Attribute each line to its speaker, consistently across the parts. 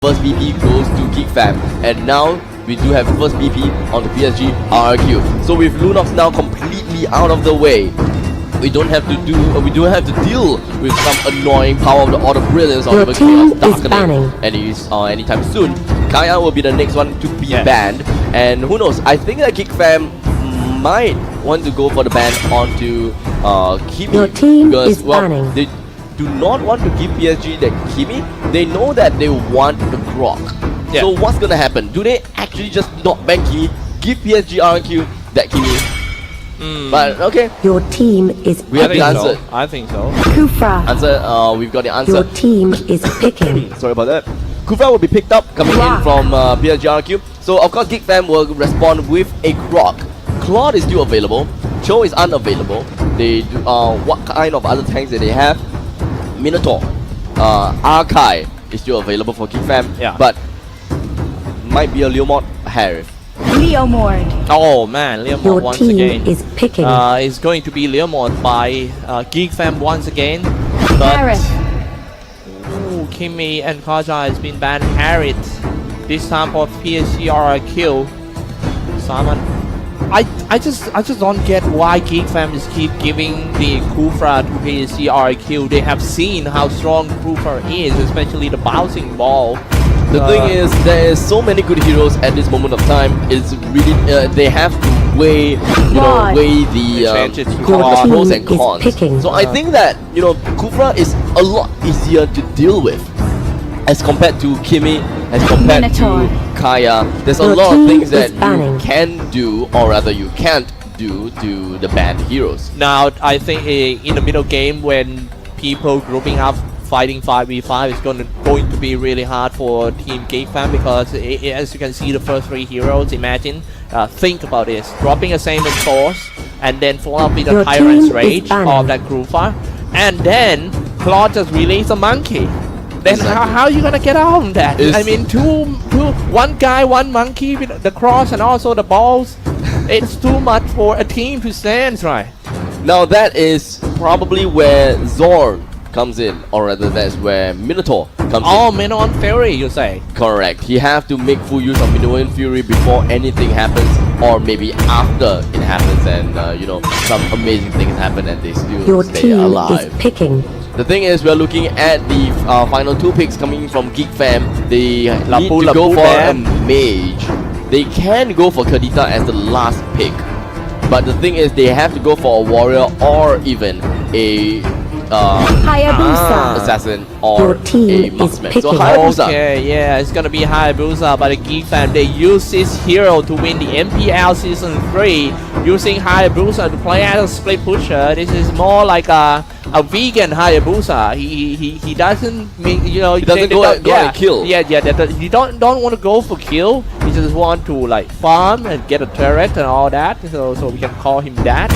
Speaker 1: first BP goes to Geek Fam, and now we do have first BP on the PSG RRQ. So with Lunox now completely out of the way, we don't have to deal with some annoying power of the Order Brilliance or even Chaos Darkening anytime soon. Kaya will be the next one to be banned, and who knows? I think that Geek Fam might want to go for the ban onto Kimi.
Speaker 2: Your team
Speaker 1: because
Speaker 2: is banning.
Speaker 1: they do not want to give PSG that Kimi. They know that they want the Grok.
Speaker 3: Yeah.
Speaker 1: So what's gonna happen? Do they actually just not ban Kimi, give PSG RRQ that Kimi? But okay,
Speaker 2: Your team is
Speaker 1: we have the
Speaker 2: picking.
Speaker 1: answer.
Speaker 3: I think so.
Speaker 2: Kufra.
Speaker 1: Answer. We've got the answer.
Speaker 2: Your team is picking.
Speaker 1: Sorry about that. Kufra will be picked up coming in from PSG RRQ. So of course Geek Fam will respond with a Grok. Claude is still available. Cho is unavailable. They do, what kind of other tanks that they have? Minotaur, Arkai is still available for Geek Fam.
Speaker 3: Yeah.
Speaker 1: But might be a Leomord Harif.
Speaker 4: Leomord.
Speaker 3: Oh man, Leomord
Speaker 2: Your
Speaker 3: once
Speaker 2: team
Speaker 3: again.
Speaker 2: is picking.
Speaker 3: It's going to be Leomord by Geek Fam once again. But
Speaker 4: Harith.
Speaker 3: ooh, Kimi and Kaja has been banned. Harith this time for PSG RRQ. Simon, I just don't get why Geek Fam is keep giving the Kufra to PSG RRQ. They have seen how strong Kufra is, especially the bouncing ball.
Speaker 1: The thing is, there is so many good heroes at this moment of time. It's really they have to weigh, weigh the
Speaker 3: Change it to
Speaker 2: Your
Speaker 1: pros
Speaker 2: team
Speaker 1: and
Speaker 2: is
Speaker 1: cons.
Speaker 2: picking.
Speaker 1: So I think that Kufra is a lot easier to deal with as compared to Kimi, as compared
Speaker 4: Minotaur.
Speaker 1: to Kaya. There's a
Speaker 2: Your
Speaker 1: lot of
Speaker 2: team
Speaker 1: things
Speaker 2: is
Speaker 1: that you
Speaker 2: banning.
Speaker 1: can do, or rather you can't do to the banned heroes.
Speaker 3: Now, I think in the middle game when people grouping up fighting 5v5 is going to be really hard for Team Geek Fam because as you can see the first three heroes, imagine, think about this, dropping a Saiyan Force and then follow up with a
Speaker 2: Your
Speaker 3: Tyrant's
Speaker 2: team is
Speaker 3: Rage
Speaker 2: banning.
Speaker 3: of that Groover, and then Claude just release a monkey. Then
Speaker 1: Exactly.
Speaker 3: how are you gonna get out of that?
Speaker 1: It's-
Speaker 3: I mean, one guy, one monkey with the cross and also the balls. It's too much for a team to stand, right?
Speaker 1: Now that is probably where Zorn comes in, or rather that's where Minotaur comes
Speaker 3: Oh,
Speaker 1: in.
Speaker 3: Menon Fury, you say?
Speaker 1: Correct. He have to make full use of Minoan Fury before anything happens, or maybe after it happens, and some amazing things happen and they still
Speaker 2: Your
Speaker 1: stay
Speaker 2: team
Speaker 1: alive.
Speaker 2: is picking.
Speaker 1: The thing is, we're looking at the final two picks coming from Geek Fam. They need to
Speaker 3: Lapu
Speaker 1: go for a
Speaker 3: Bam.
Speaker 1: mage. They can go for Kadita as the last pick, but the thing is, they have to go for a warrior or even a
Speaker 4: Hayabusa.
Speaker 1: assassin or
Speaker 2: Your
Speaker 1: a
Speaker 2: team is
Speaker 1: marksman. So
Speaker 2: picking.
Speaker 1: Hayabusa.
Speaker 3: Okay, yeah, it's gonna be Hayabusa, but the Geek Fam, they use this hero to win the MPL Season 3, using Hayabusa to play as a split pusher. This is more like a vegan Hayabusa. He doesn't mean,
Speaker 1: He doesn't go and kill.
Speaker 3: Yeah, he don't want to go for kill. He just want to like farm and get a turret and all that. So we can call him that.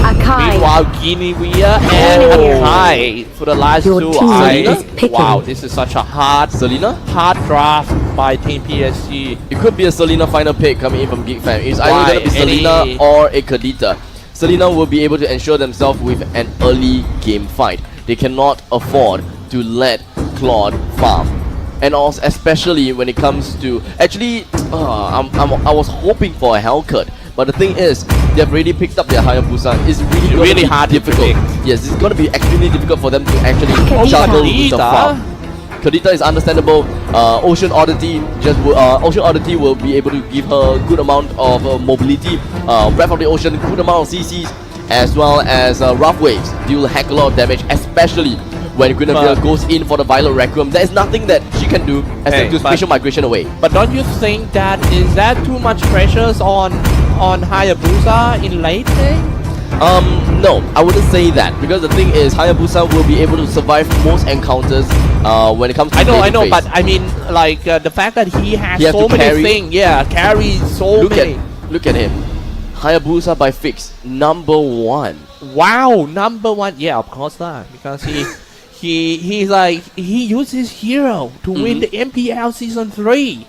Speaker 4: Akai.
Speaker 3: Meanwhile, Guinevere and Akai for the last
Speaker 2: Your
Speaker 3: two.
Speaker 2: team is picking.
Speaker 3: Wow, this is such a hard
Speaker 1: Selena?
Speaker 3: draft by Team PSG.
Speaker 1: It could be a Selena final pick coming in from Geek Fam. It's either going to be
Speaker 3: Any-
Speaker 1: Selena or a Kadita. Selena will be able to ensure themselves with an early game fight. They cannot afford to let Claude farm. And also, especially when it comes to... Actually, I was hoping for a Hellcut. But the thing is, they've already picked up their Hayabusa. It's really
Speaker 3: hard to
Speaker 1: difficult.
Speaker 3: predict.
Speaker 1: Yes, it's going to be extremely difficult for them to actually
Speaker 4: Kadita.
Speaker 1: juggle with the
Speaker 3: Kadita.
Speaker 1: farm. Kadita is understandable. Ocean Oddity will be able to give her a good amount of mobility. Breath of the Ocean, good amount of CCs, as well as Rough Waves deal a heck a lot of damage, especially when Guinevere
Speaker 3: But-
Speaker 1: goes in for the Violet Requiem. There is nothing that she can do except to
Speaker 3: but-
Speaker 1: spatial migration away.
Speaker 3: But don't you think that is that too much pressures on Hayabusa in late game?
Speaker 1: No, I wouldn't say that, because the thing is, Hayabusa will be able to survive most encounters when it comes to
Speaker 3: I know,
Speaker 1: melee phase.
Speaker 3: but I mean, like the fact that he has
Speaker 1: He has
Speaker 3: so
Speaker 1: to
Speaker 3: many
Speaker 1: carry-
Speaker 3: things, carry so many.
Speaker 1: Look at him. Hayabusa by Fix, number 1.
Speaker 3: Wow, number one. Yeah, of course not, because he used his hero to win the MPL Season 3.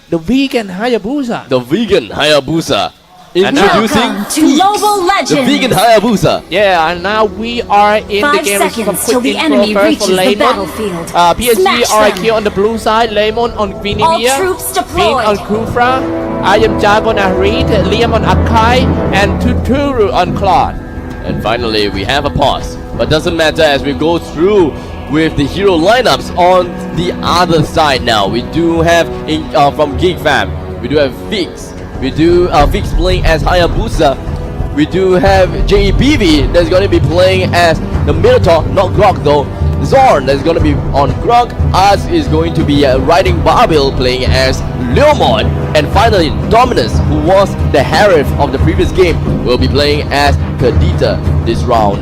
Speaker 3: The vegan Hayabusa.
Speaker 1: The vegan Hayabusa. Introducing
Speaker 4: Welcome to
Speaker 1: Geeks,
Speaker 4: Mobile
Speaker 1: the
Speaker 4: Legends.
Speaker 1: vegan Hayabusa.
Speaker 3: Yeah, and now we are in the
Speaker 4: 5
Speaker 3: game with some
Speaker 4: seconds till
Speaker 3: quick
Speaker 4: the
Speaker 3: intro
Speaker 4: enemy
Speaker 3: first
Speaker 4: reaches
Speaker 3: for
Speaker 4: the
Speaker 3: Lemon.
Speaker 4: battlefield.
Speaker 3: PSG
Speaker 4: Smash
Speaker 3: RRQ
Speaker 4: them.
Speaker 3: on the blue side, Lemon on
Speaker 4: All
Speaker 3: Vinivia,
Speaker 4: troops
Speaker 3: Vin
Speaker 4: deployed.
Speaker 3: on Kufra, I am Jag on Arid, Liam on Akai, and Tuturu on Claude.
Speaker 1: And finally, we have a pause. But doesn't matter as we go through with the hero lineups on the other side now. We do have from Geek Fam, we do have Fix. We do Fix playing as Hayabusa. We do have JEPV that's going to be playing as the Minotaur, not Grog though. Zorn that's going to be on Grog. Us is going to be riding Barbil playing as Leomon. And finally, Dominus, who was the Harif of the previous game, will be playing as Kadita this round.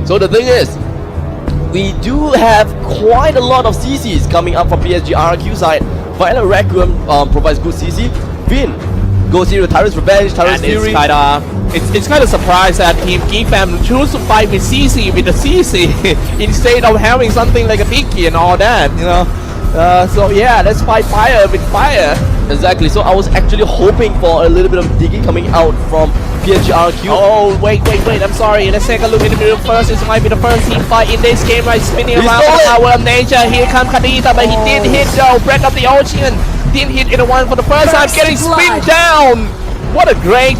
Speaker 1: So the thing is, we do have quite a lot of CCs coming up from PSG RRQ side. Violet Requiem provides good CC. Vin goes here with Tyrant's Revenge, Tyrant's
Speaker 3: And
Speaker 1: Fury.
Speaker 3: it's kind of surprised that Team Geek Fam choose to fight with CC with the CC instead of having something like a Mickey and all that, you know. So yeah, let's fight fire with fire.
Speaker 1: Exactly, so I was actually hoping for a little bit of digging coming out from PSG RRQ.
Speaker 3: Oh, wait, I'm sorry. Let's take a look in the middle first. This might be the first team fight in this game, right? Spinning
Speaker 1: He
Speaker 3: around
Speaker 1: stole
Speaker 3: the
Speaker 1: it.
Speaker 3: power of nature. Here comes Kadita, but he didn't hit though. Breath of the Ocean. Didn't hit anyone for the first time.
Speaker 4: First
Speaker 3: Getting spin
Speaker 4: blood.
Speaker 3: down. What a great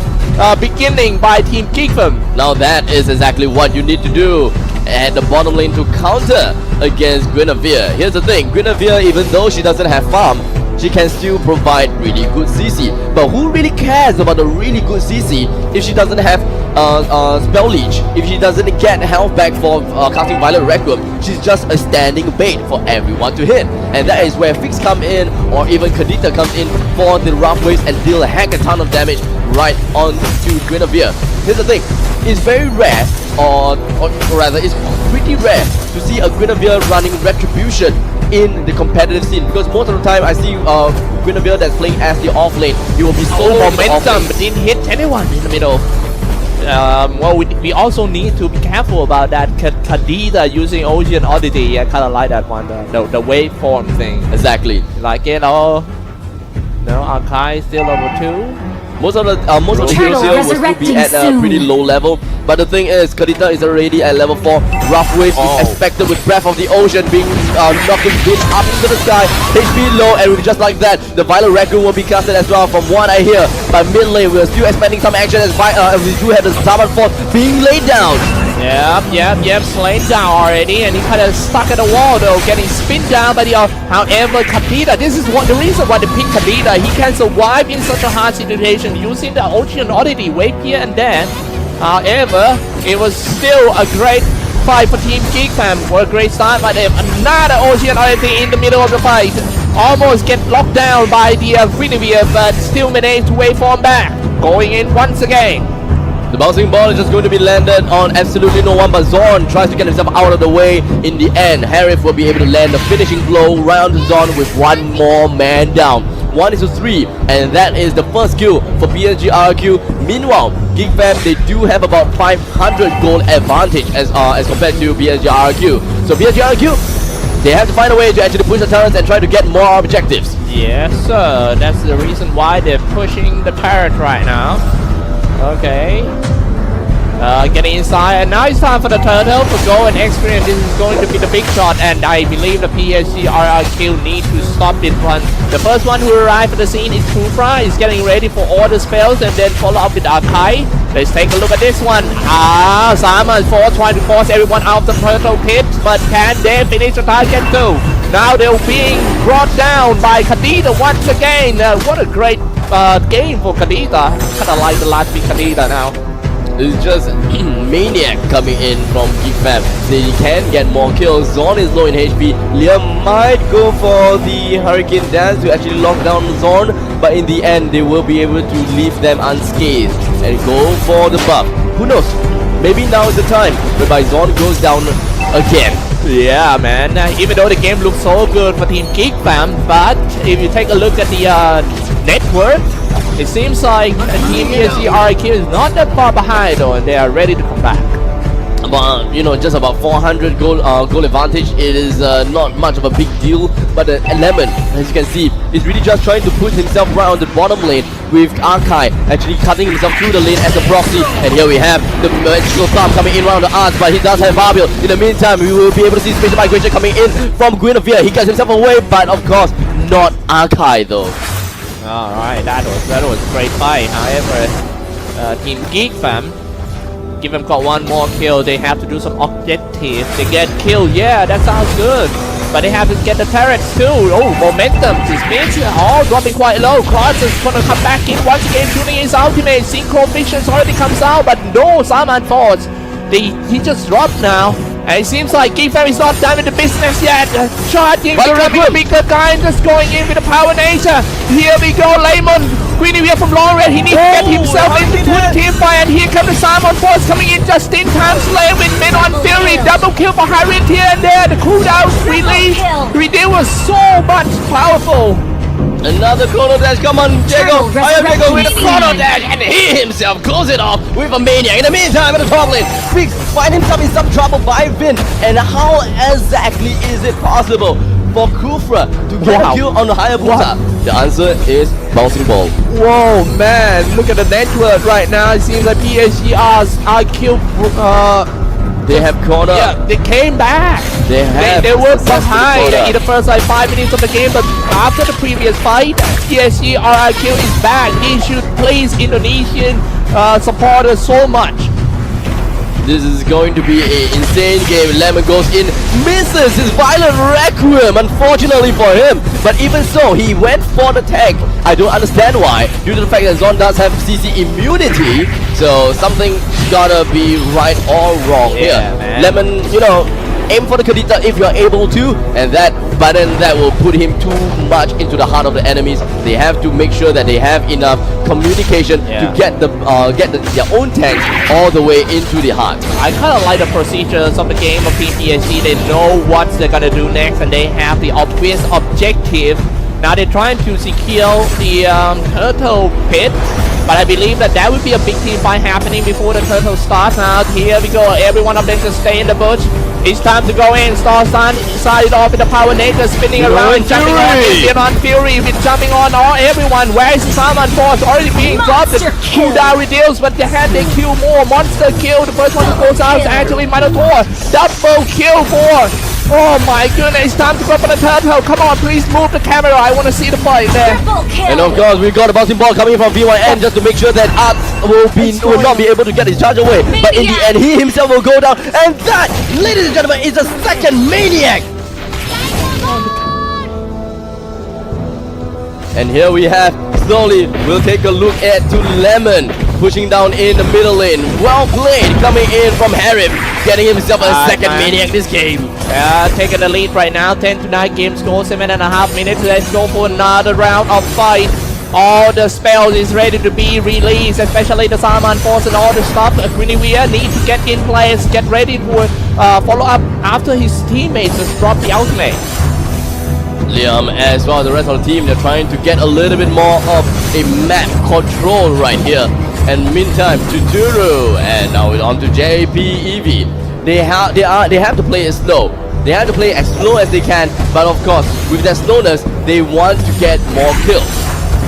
Speaker 3: beginning by Team Geekfam.
Speaker 1: Now that is exactly what you need to do at the bottom lane to counter against Guinevere. Here's the thing, Guinevere, even though she doesn't have farm, she can still provide really good CC. But who really cares about the really good CC if she doesn't have spell leech, if she doesn't get health back for casting Violet Requiem? She's just a standing bait for everyone to hit. And that is where Fix come in, or even Kadita comes in for the rough waves and deal a heck a ton of damage right onto Guinevere. Here's the thing, it's very rare, or rather it's pretty rare to see a Guinevere running Retribution in the competitive scene, because most of the time I see Guinevere that's playing as the off lane. He will be so
Speaker 3: Momentum, but didn't hit anyone in the middle. Well, we also need to be careful about that. Kadita using Ocean Oddity. I kind of like that one, the waveform thing.
Speaker 1: Exactly.
Speaker 3: Like it all. No, Akai still level 2.
Speaker 1: Most of the heroes
Speaker 4: Turtle
Speaker 1: here will still be
Speaker 4: resurrecting
Speaker 1: at a
Speaker 4: soon.
Speaker 1: pretty low level. But the thing is, Kadita is already at level 4. Rough Waves is expected with Breath of the Ocean being knocking Vin up into the sky. HP low, and just like that, the Violet Raccoon will be casted as well, from what I hear. But mid lane, we're still expecting some action as we do have the Zaman Force being laid down.
Speaker 3: Yep, slain down already, and he kind of stuck at the wall though, getting spin down by the however, Kadita, this is the reason why they pick Kadita. He can survive in such a hard situation using the Ocean Oddity wave here and there. However, it was still a great fight for Team Geek Fam. What a great start by them. Another Ocean Oddity in the middle of the fight. Almost get locked down by the Guinevere, but still managed to waveform back. Going in once again.
Speaker 1: The bouncing ball is just going to be landed on absolutely no one, but Zorn tries to get himself out of the way. In the end, Harif will be able to land the finishing blow round Zorn with one more man down. 1-3, and that is the first kill for PSG RRQ. Meanwhile, Geek Fam, they do have about 500 gold advantage as compared to PSG RRQ. So PSG RRQ, they have to find a way to actually push the turrets and try to get more objectives.
Speaker 3: Yes, sir. That's the reason why they're pushing the turret right now. Okay. Getting inside, and now it's time for the turtle to go and experience. This is going to be the big shot, and I believe the PSG RRQ need to stop this one. The first one who arrived at the scene is Kufra. He's getting ready for all the spells, and then follow up with Akai. Let's take a look at this one. Sama is trying to force everyone out of the turtle pit, but can they finish the target too? Now they're being brought down by Kadita once again. What a great game for Kadita. Kind of like the last big Kadita now.
Speaker 1: It's just Maniac coming in from Geek Fam. They can get more kills. Zorn is low in HP. Liam might go for the Hurricane Dance to actually lock down Zorn, but in the end they will be able to leave them unscathed and go for the buff. Who knows? Maybe now is the time whereby Zorn goes down again.
Speaker 3: Yeah, man. Even though the game looks so good for Team Geek Fam, but if you take a look at the network, it seems like Team PSG RRQ is not that far behind though, and they are ready to come back.
Speaker 1: But just about 400 goal advantage. It is not much of a big deal. But Lemon, as you can see, is really just trying to put himself right on the bottom lane, with Arkai actually cutting himself through the lane as a proxy. And here we have the magical plum coming in around the arts, but he does have Barbiel. In the meantime, we will be able to see spatial migration coming in from Guinevere. He gets himself away, but of course not Arkai though.
Speaker 3: Alright, that was a great fight. However, Team Geek fam, give them got one more kill. They have to do some objectives. They get killed, yeah, that sounds good. But they have to get the turrets too. Oh, momentum. This means all dropping quite low. Cross is gonna come back in once again, shooting his ultimate. Synchro Visions already comes out, but no Salman Force. He just dropped now. And it seems like Geek Fam is not done with the business yet. Charging, grabbing a bigger guy and just going in with the Power Nature. Here we go, Lemon. Guinevere from long range. He needs to get himself into the team fight. And here comes the Salmon Force coming in just in time. Slay with Men on Fury. Double kill for Harriet here and there. The cooldown release. It was so much powerful.
Speaker 1: Another chrono dash, come on, Jago! I am Jago with a chrono dash, and he himself close it off with a maniac. In the meantime, in the top lane, Biggs find himself in some trouble by Vin. And how exactly is it possible for Kufra to get a kill on the Hayabusa? The answer is bouncing ball.
Speaker 3: Whoa, man! Look at the network right now. It seems like PSG RRQ.
Speaker 1: They have corner.
Speaker 3: Yeah, they came back. They were behind in the first 5 minutes of the game, but after the previous fight, PSG RRQ is back. He should please Indonesian supporters so much.
Speaker 1: This is going to be an insane game. Lemon goes in, misses his Violent Requiem, unfortunately for him. But even so, he went for the tag. I don't understand why, due to the fact that Zon does have CC immunity. So something gotta be right or wrong here.
Speaker 3: Man.
Speaker 1: Lemon, aim for the Kadita if you're able to, and that button that will put him too much into the heart of the enemies. They have to make sure that they have enough communication to get their own tanks all the way into the heart.
Speaker 3: I kind of like the procedures of the game of PSG. They know what they're gonna do next, and they have the obvious objective. Now they're trying to secure the turtle pit. But I believe that would be a big team fight happening before the turtle starts. Now here we go. Every one of them just stay in the bush. It's time to go in. Star Sun started off with the Power Nature, spinning around, jumping on Indian on Fury, with jumping on everyone. Where is the Salmon Force already being dropped? The cooldown reduced, but they kill more. Monster kill. The first one that goes out is actually Minotaur. Double kill for. Oh my goodness, it's time to go for the turtle. Come on, please move the camera. I want to see the fight there.
Speaker 1: And of course, we got a bouncing ball coming from V1N just to make sure that Art will not be able to get his charge away. But in the end, he himself will go down. And that, ladies and gentlemen, is the second Maniac. And here we have, slowly, we'll take a look at to Lemon, pushing down in the middle lane. Well played, coming in from Harif, getting himself a second Maniac this game.
Speaker 3: Taking the lead right now, 10-9 game score, 7.5 minutes. Let's go for another round of fight. All the spells is ready to be released, especially the Salmon Force and all the stuff. Guinevere need to get in place, get ready to follow up after his teammates just drop the ultimate.
Speaker 1: Liam as well as the rest of the team, they're trying to get a little bit more of a map control right here. And meantime, Tuturu, and now we're on to JPEV. They have to play it slow. They have to play as slow as they can, but of course, with their slowness, they want to get more kills.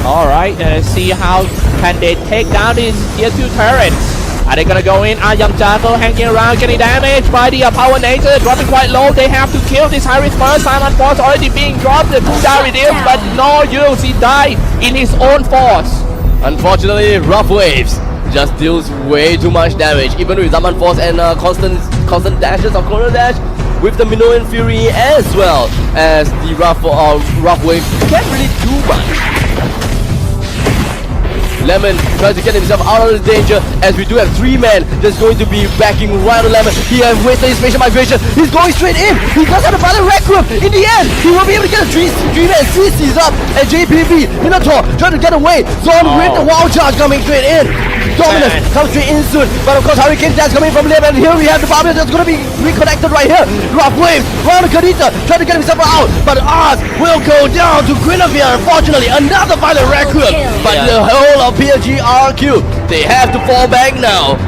Speaker 3: Alright, let's see how can they take down these tier 2 turrets. Are they gonna go in? Young Jungle hanging around, getting damaged by the Power Nature, dropping quite low. They have to kill this Iris first. Salmon Force already being dropped. The cooldown reduced, but no use. He died in his own force.
Speaker 1: Unfortunately, Rough Waves just deals way too much damage, even with Salmon Force and constant dashes of Chrono Dash. With the Minoan Fury as well as the Rough Wave, can't really do much. Lemon tries to get himself out of the danger, as we do have 3 men that's going to be backing right on Lemon. He has wasted his spatial migration. He's going straight in. He does have a Violent Requiem. In the end, he will be able to get a 3-man CC's up. And JPV, Minotaur, trying to get away. Zon with the wild charge coming straight in. Dominus comes straight in soon. But of course, Hurricane Dash coming from Lemon. And here we have the Barbier that's going to be reconnected right here. Rough Waves, round the Kadita, trying to get himself out. But Oz will go down to Guinevere. Unfortunately, another Violent Requiem. But the whole of PSG RRQ, they have to fall back now.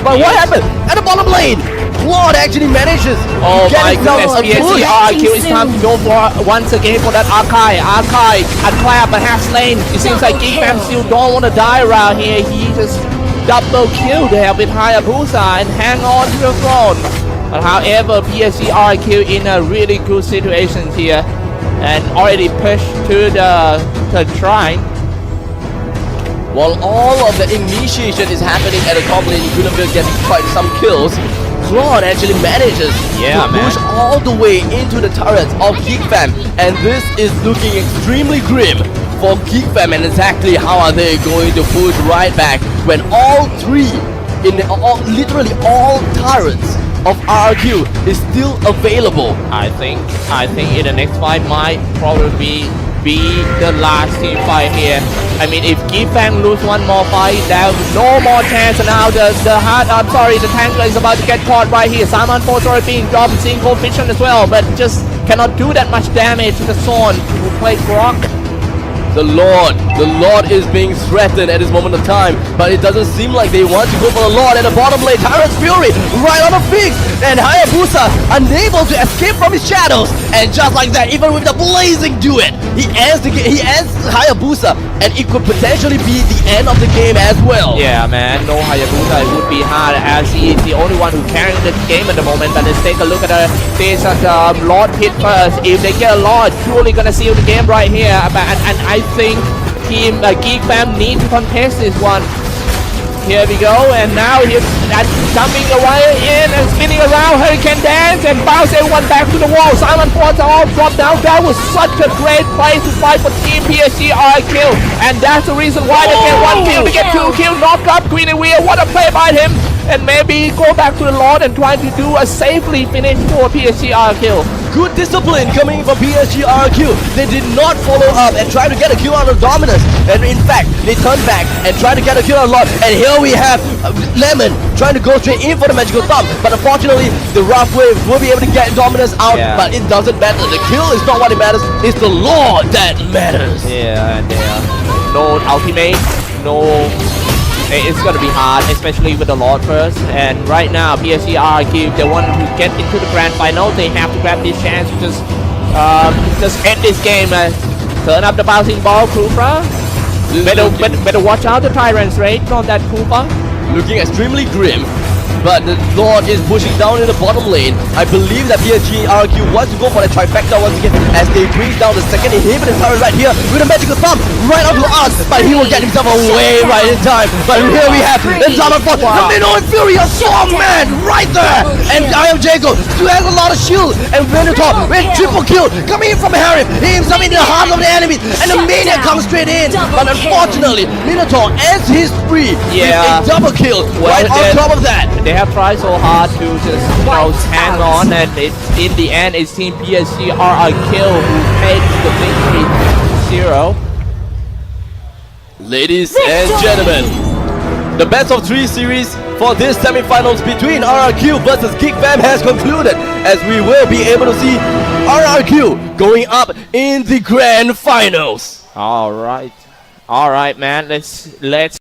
Speaker 1: But what happened at the bottom lane? Claude actually manages
Speaker 3: Oh
Speaker 1: to get
Speaker 3: my
Speaker 1: himself
Speaker 3: goodness,
Speaker 1: a push.
Speaker 3: PSG RRQ, it's time to go for once again for that Archive. Archive, unclap, but half slain. It seems like Geek Fam still don't want to die around here. He just double killed there with Hayabusa and hang on to the throne. But however, PSG RRQ in a really good situation here and already pushed to the shrine.
Speaker 1: While all of the initiation is happening at the top lane, Universe getting quite some kills. Claude actually manages
Speaker 3: Yeah,
Speaker 1: to push all the way into the turrets of Geek Fam, and this is looking extremely grim for Geek Fam. And exactly how are they going to push right back when all three, literally all turrets of RRQ is still available?
Speaker 3: I think in the next fight might probably be the last team fight here. I mean, if Geek Fam lose one more fight, there's no more chance. And now the tanker is about to get caught right here. Simon Force already being dropped, seeing coefficient as well, but just cannot do that much damage to the Zorn who plays Brock.
Speaker 1: The Lord is being threatened at this moment of time, but it doesn't seem like they want to go for the Lord. At the bottom lane, Tyrant's Fury right on the fix, and Hayabusa unable to escape from his shadows. And just like that, even with the blazing duet, he ends Hayabusa, and it could potentially be the end of the game as well.
Speaker 3: Yeah, man, no Hayabusa, it would be hard as he is the only one who carrying the game at the moment. But let's take a look at this Lord pit first. If they get a Lord, surely gonna seal the game right here. And I think team Geek Fam need to contest this one. Here we go, and now he's jumping away in and spinning around Hurricane Dance and bounce everyone back to the wall. Silent Force are all dropped down. That was such a great play to fight for Team PSG RRQ, and that's the reason why they get one kill, to get two kills, knock up Queen and Weir. What a play by him! And maybe go back to the Lord and try to do a safely finish for PSG RRQ.
Speaker 1: Good discipline coming from PSG RRQ. They did not follow up and try to get a kill on the Dominus. And in fact, they turned back and tried to get a kill on Lord. And here we have Lemon trying to go straight in for the Magical Thumb. But unfortunately, the Rough Wave will be able to get Dominus out.
Speaker 3: Yeah.
Speaker 1: But it doesn't matter. The kill is not what it matters. It's the Lord that matters.
Speaker 3: Yeah, and no ultimate, no. It's gonna be hard, especially with the Lord first. And right now, PSG RRQ, if they want to get into the grand final, they have to grab this chance to just end this game. Turn up the bouncing ball, Krupa. Better watch out the Tyrant's rate on that Krupa.
Speaker 1: Looking extremely grim. But the Lord is pushing down in the bottom lane. I believe that PSG RRQ wants to go for the trifecta once again as they bring down the second inhibitor turret right here with a Magical Thumb right onto us. But he will get himself away right in time. But here we have the Simon Force, the Minnow and Fury, a strong man right there. And I am Jacob still has a lot of shield. And Minotaur with triple kill coming in from Harry. He himself in the heart of the enemy. And the Maniac comes straight in. But unfortunately, Minotaur ends his spree with a double kill right on top of that.
Speaker 3: They have tried so hard to just hang on, and in the end it's Team PSG RRQ who takes the victory 0.
Speaker 1: Ladies and gentlemen, the best of 3 series for this semi-finals between RRQ versus Geek Fam has concluded, as we will be able to see RRQ going up in the grand finals.
Speaker 3: All right, man. Let's